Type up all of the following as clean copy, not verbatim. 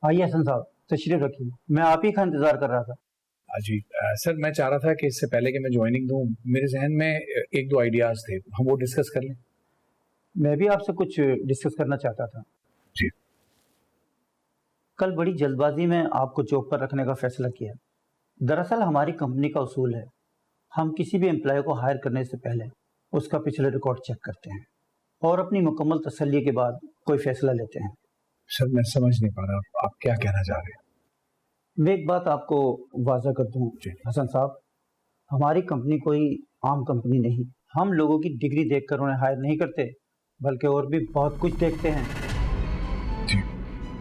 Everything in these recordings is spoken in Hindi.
आइए हसन साहब, तशरीफ रखिए। मैं आप ही का इंतजार कर रहा था। जी सर, मैं चाह रहा था कि इससे पहले कि मैं ज्वाइनिंग दूं, मेरे जहन में एक दो आइडियाज थे, हम वो डिस्कस कर लें। मैं भी आपसे कुछ डिस्कस करना चाहता था। जी। कल बड़ी जल्दबाजी में आपको जॉब पर रखने का फैसला किया। दरअसल हमारी कंपनी का उसूल है, हम किसी भी एम्प्लॉय को हायर करने से पहले उसका पिछले रिकॉर्ड चेक करते हैं और अपनी मुकम्मल तसल्ली के बाद कोई फैसला लेते हैं। सर मैं समझ नहीं पा रहा आप क्या कहना चाह रहे हैं। मैं एक बात आपको वाज़ा कर दूं जी। हसन साहब, हमारी कंपनी कोई आम कंपनी नहीं। हम लोगों की डिग्री देखकर उन्हें हायर नहीं करते, बल्कि और भी बहुत कुछ देखते हैं। जी।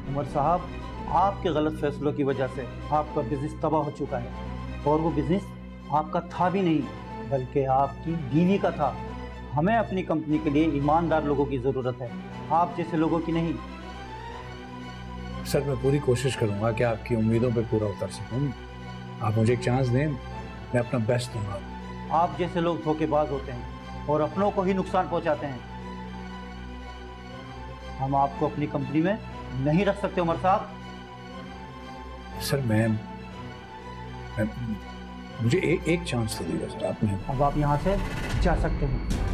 उमर साहब, आपके गलत फैसलों की वजह से आपका बिजनेस तबाह हो चुका है, और वो बिजनेस आपका था भी नहीं, बल्कि आपकी बीवी का था। हमें अपनी कंपनी के लिए ईमानदार लोगों की ज़रूरत है, आप जैसे लोगों की नहीं। सर मैं पूरी कोशिश करूंगा कि आपकी उम्मीदों पर पूरा उतर सकूं। आप मुझे एक चांस दें, मैं अपना बेस्ट दूंगा। आप जैसे लोग धोखेबाज होते हैं और अपनों को ही नुकसान पहुंचाते हैं। हम आपको अपनी कंपनी में नहीं रख सकते उमर साहब। सर मुझे एक चांस तो दीजिए सर, आपने। अब आप यहाँ से जा सकते हैं।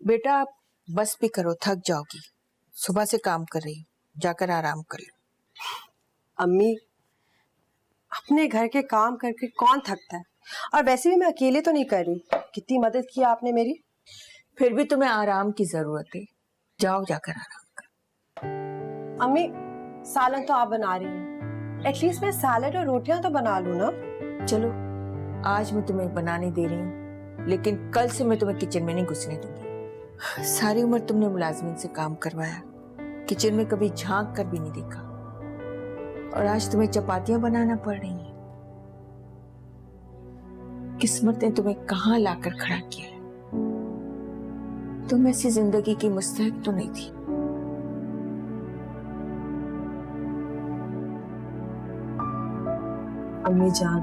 बेटा आप बस भी करो, थक जाओगी। सुबह से काम कर रही हूँ, जाकर आराम कर लो। अम्मी, अपने घर के काम करके कौन थकता है? और वैसे भी मैं अकेले तो नहीं कर रही, कितनी मदद की आपने मेरी। फिर भी तुम्हें आराम की जरूरत है, जाओ जाकर आराम करो। अम्मी, सालन तो आप बना रही हैं, एटलीस्ट मैं सैलेड और रोटियां तो बना लूं ना। चलो आज मैं तुम्हें बनाने दे रही हूँ, लेकिन कल से मैं तुम्हें किचन में नहीं घुसने दूंगी। सारी उम्र तुमने मुलाजमिन से काम करवाया, किचन में कभी झांक कर भी नहीं देखा, और आज तुम्हें चपातियां बनाना पड़ रही हैं। किस्मत ने तुम्हें कहां लाकर खड़ा किया है। तुम ऐसी जिंदगी की मुस्तहिक तो नहीं थी। अम्मी जान,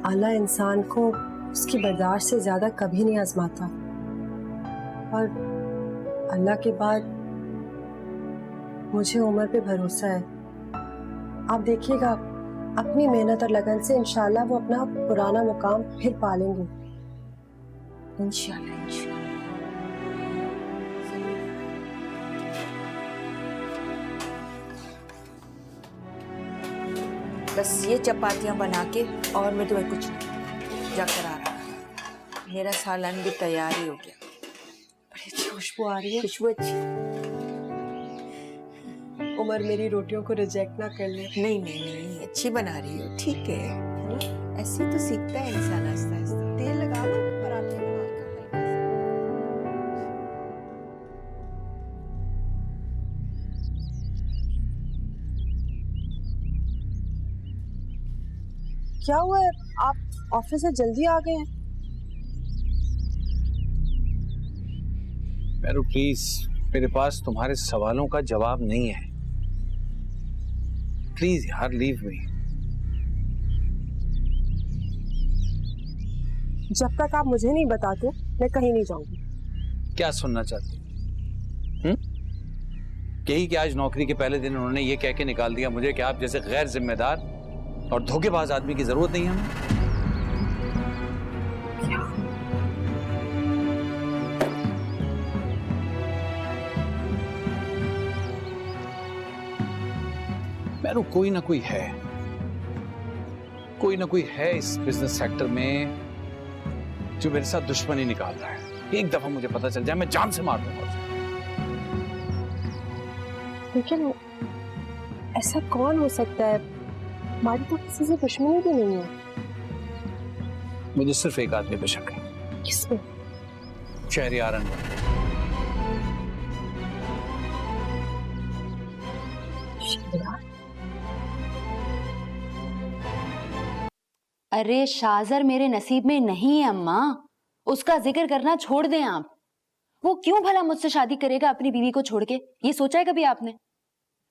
अल्लाह इंसान को उसकी बर्दाश्त से ज्यादा कभी नहीं आजमाता, और अल्लाह के बाद मुझे उमर पे भरोसा है। आप देखिएगा, अपनी मेहनत और लगन से इंशाल्लाह वो अपना पुराना मुकाम फिर पालेंगे। इंशाल्लाह इंशाल्लाह। बस ये चपातियां बना के, और मैं तुम्हें कुछ नहीं, जाकर आ रहा। मेरा सालन भी तैयार ही हो गया। बड़ी अच्छी खुशबू आ रही है। खुशबू अच्छी? उमर मेरी रोटियों को रिजेक्ट ना कर ले। नहीं नहीं नहीं, अच्छी बना रही हो, ठीक है। ऐसे तो सीखता है इंसान आहिस्ता आहिस्ता। तेल लगा लो पराठे बनाकर हल्का सा। क्या हुआ है, आप ऑफिस से जल्दी आ गए हैं? मेरू प्लीज, मेरे पास तुम्हारे सवालों का जवाब नहीं है। प्लीज यार, लीव मी। जब तक आप मुझे नहीं बताते मैं कहीं नहीं जाऊंगी। क्या सुनना चाहते हो? यही कि आज नौकरी के पहले दिन उन्होंने ये कह के निकाल दिया मुझे कि आप जैसे गैर जिम्मेदार और धोखेबाज आदमी की जरूरत नहीं है हमें। मैनू कोई ना कोई है इस बिजनेस सेक्टर में जो मेरे साथ दुश्मनी निकाल रहा है। एक दफा मुझे पता चल जाए मैं जान से मार दूंगा उसे। लेकिन ऐसा कौन हो सकता है? हमारी तो किसी से दुश्मनी भी नहीं है। मुझे सिर्फ एक आदमी पे शक है। किस पे? शहरियार अनवर। अरे शाहजर मेरे नसीब में नहीं है अम्मा, उसका जिक्र करना छोड़ दें आप। वो क्यों भला मुझसे शादी करेगा अपनी बीवी को छोड़ के? ये सोचा है कभी आपने?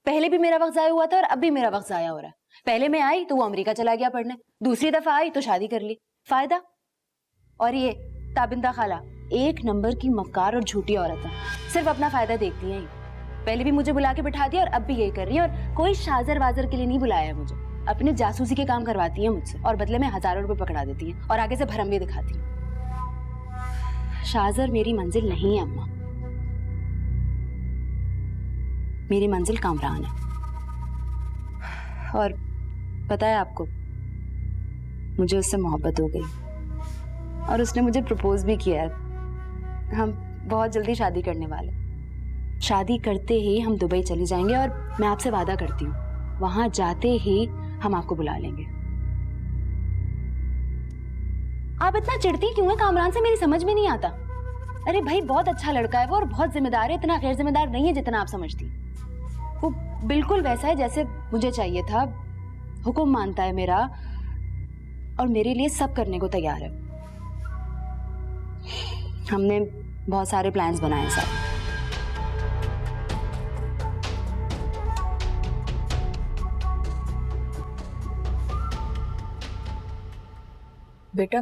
पहले भी मेरा वक्त जाया हुआ था और अब भी मेरा वक्त जाया हो रहा है। पहले मैं आई तो वो अमेरिका चला गया पढ़ने, दूसरी दफा आई तो शादी कर ली। फायदा? और ये ताबिंदा खाला एक नंबर की मक्कार और झूठी औरत है, सिर्फ अपना फायदा देखती है। पहले भी मुझे बुला के बिठा दिया और अब भी यही कर रही है। और कोई शाहजर वाजर के लिए नहीं बुलाया है मुझे, अपने जासूसी के काम करवाती है मुझसे और बदले में हजारों रुपए पकड़ा देती है और आगे से भरम भी दिखाती है। शाहजर मेरी मंजिल नहीं है अम्मा, मेरी मंजिल कामरान है। और पता है आपको, मुझे उससे मोहब्बत हो गई और उसने मुझे प्रपोज भी किया है। हम बहुत जल्दी शादी करने वाले। शादी करते ही हम दुबई चली जाएंगे और मैं आपसे वादा करती हूँ वहां जाते ही हम आपको बुला लेंगे। आप इतना चिढ़ती क्यों है कामरान से, मेरी समझ में नहीं आता। अरे भाई बहुत अच्छा लड़का है वो और बहुत जिम्मेदार है, इतना गैर जिम्मेदार नहीं है जितना आप समझती। वो बिल्कुल वैसा है जैसे मुझे चाहिए था, हुक्म मानता है मेरा और मेरे लिए सब करने को तैयार है। हमने बहुत सारे प्लान्स बनाए साथ। बेटा